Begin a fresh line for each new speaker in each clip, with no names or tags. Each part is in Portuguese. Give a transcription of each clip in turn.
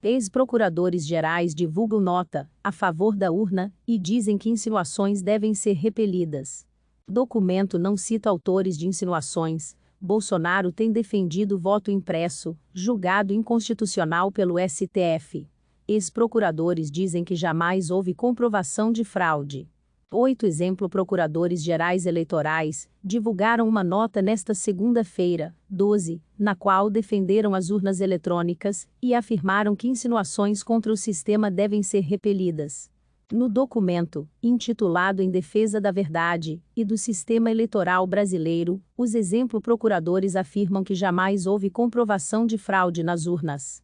Ex-procuradores-gerais divulgam nota a favor da urna e dizem que insinuações devem ser repelidas. Documento não cita autores de insinuações. Bolsonaro tem defendido voto impresso, julgado inconstitucional pelo STF. Ex-procuradores dizem que jamais houve comprovação de fraude. 8 procuradores gerais eleitorais divulgaram uma nota nesta segunda-feira, 12, na qual defenderam as urnas eletrônicas e afirmaram que insinuações contra o sistema devem ser repelidas. No documento, intitulado Em Defesa da Verdade e do Sistema Eleitoral Brasileiro, os procuradores afirmam que jamais houve comprovação de fraude nas urnas.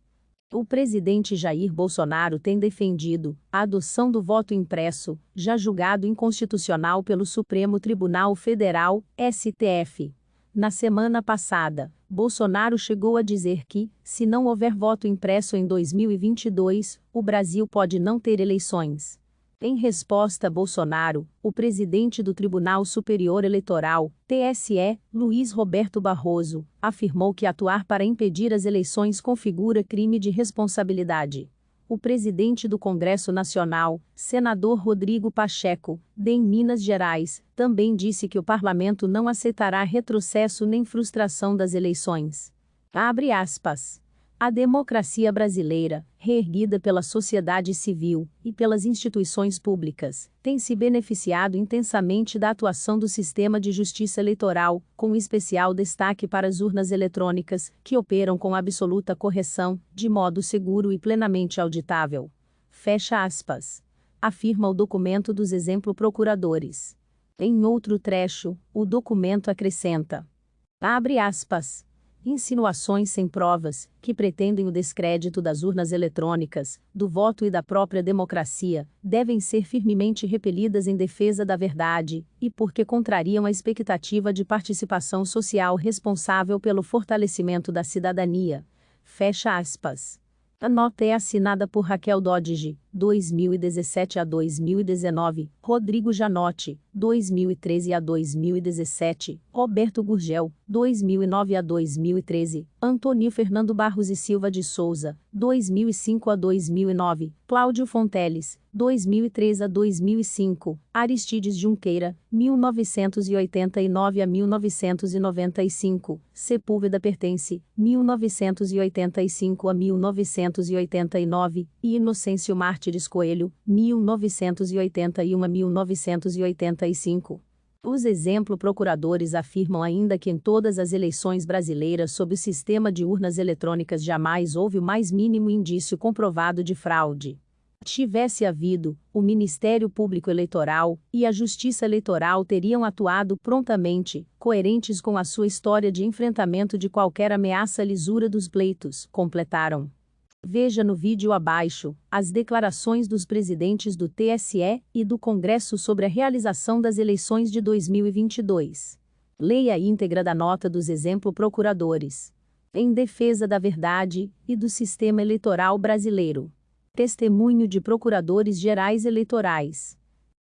O presidente Jair Bolsonaro tem defendido a adoção do voto impresso, já julgado inconstitucional pelo Supremo Tribunal Federal, STF. Na semana passada, Bolsonaro chegou a dizer que, se não houver voto impresso em 2022, o Brasil pode não ter eleições. Em resposta a Bolsonaro, o presidente do Tribunal Superior Eleitoral, TSE, Luiz Roberto Barroso, afirmou que atuar para impedir as eleições configura crime de responsabilidade. O presidente do Congresso Nacional, senador Rodrigo Pacheco, de Minas Gerais, também disse que o parlamento não aceitará retrocesso nem frustração das eleições. Abre aspas. A democracia brasileira, reerguida pela sociedade civil e pelas instituições públicas, tem se beneficiado intensamente da atuação do sistema de justiça eleitoral, com especial destaque para as urnas eletrônicas, que operam com absoluta correção, de modo seguro e plenamente auditável. Fecha aspas. Afirma o documento dos procuradores. Em outro trecho, o documento acrescenta. Abre aspas. Insinuações sem provas, que pretendem o descrédito das urnas eletrônicas, do voto e da própria democracia, devem ser firmemente repelidas em defesa da verdade, e porque contrariam a expectativa de participação social responsável pelo fortalecimento da cidadania. Fecha aspas. A nota é assinada por Raquel Dodge, 2017 a 2019, Rodrigo Janotti, 2013 a 2017, Roberto Gurgel, 2009 a 2013, Antônio Fernando Barros e Silva de Souza, 2005 a 2009, Cláudio Fonteles, 2003 a 2005, Aristides Junqueira, 1989 a 1995, Sepúlveda Pertence, 1985 a 1989, e Inocêncio Mártires Coelho, 1981 a 1985. Os procuradores afirmam ainda que em todas as eleições brasileiras sob o sistema de urnas eletrônicas jamais houve o mais mínimo indício comprovado de fraude. Tivesse havido, o Ministério Público Eleitoral e a Justiça Eleitoral teriam atuado prontamente, coerentes com a sua história de enfrentamento de qualquer ameaça à lisura dos pleitos, completaram. Veja no vídeo abaixo as declarações dos presidentes do TSE e do Congresso sobre a realização das eleições de 2022. Leia a íntegra da nota dos procuradores. Em defesa da verdade e do sistema eleitoral brasileiro. Testemunho de procuradores gerais eleitorais.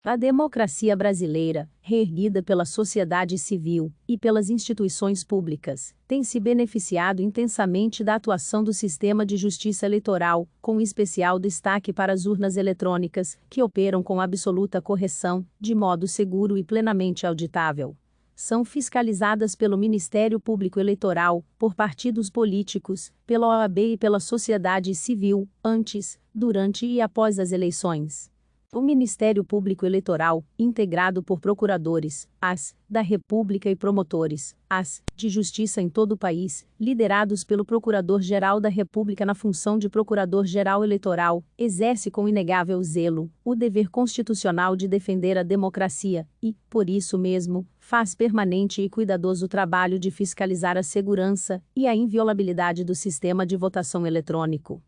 A democracia brasileira, reerguida pela sociedade civil e pelas instituições públicas, tem se beneficiado intensamente da atuação do sistema de justiça eleitoral, com especial destaque para as urnas eletrônicas, que operam com absoluta correção, de modo seguro e plenamente auditável. São fiscalizadas pelo Ministério Público Eleitoral, por partidos políticos, pela OAB e pela sociedade civil, antes, durante e após as eleições. O Ministério Público Eleitoral, integrado por procuradores, da República e promotores, de Justiça em todo o país, liderados pelo Procurador-Geral da República na função de Procurador-Geral Eleitoral, exerce com inegável zelo o dever constitucional de defender a democracia e, por isso mesmo, faz permanente e cuidadoso trabalho de fiscalizar a segurança e a inviolabilidade do sistema de votação eletrônico.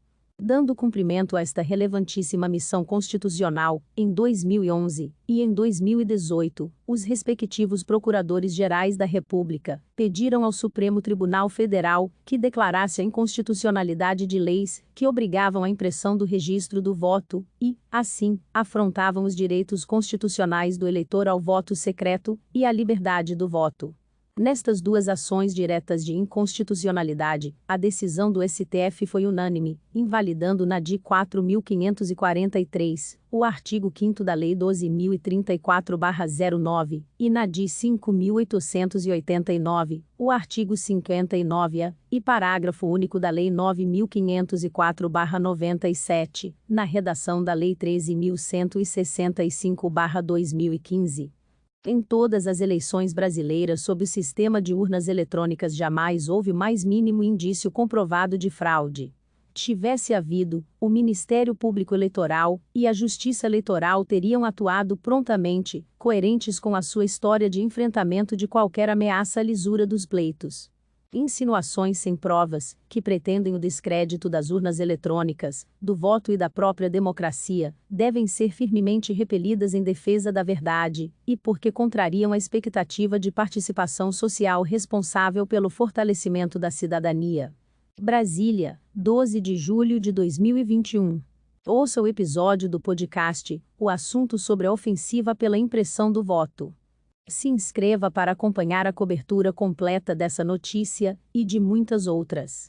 Dando cumprimento a esta relevantíssima missão constitucional, em 2011 e em 2018, os respectivos Procuradores-Gerais da República pediram ao Supremo Tribunal Federal que declarasse a inconstitucionalidade de leis que obrigavam a impressão do registro do voto e, assim, afrontavam os direitos constitucionais do eleitor ao voto secreto e à liberdade do voto. Nestas duas ações diretas de inconstitucionalidade, a decisão do STF foi unânime, invalidando na DI 4.543, o artigo 5º da Lei 12.034/09, e na DI 5.889, o artigo 59-A, e parágrafo único da Lei 9.504/97, na redação da Lei 13.165/2015. Em todas as eleições brasileiras sob o sistema de urnas eletrônicas jamais houve o mais mínimo indício comprovado de fraude. Tivesse havido, o Ministério Público Eleitoral e a Justiça Eleitoral teriam atuado prontamente, coerentes com a sua história de enfrentamento de qualquer ameaça à lisura dos pleitos. Insinuações sem provas, que pretendem o descrédito das urnas eletrônicas, do voto e da própria democracia, devem ser firmemente repelidas em defesa da verdade, e porque contrariam a expectativa de participação social responsável pelo fortalecimento da cidadania. Brasília, 12 de julho de 2021. Ouça o episódio do podcast, o assunto sobre a ofensiva pela impressão do voto. Se inscreva para acompanhar a cobertura completa dessa notícia, e de muitas outras.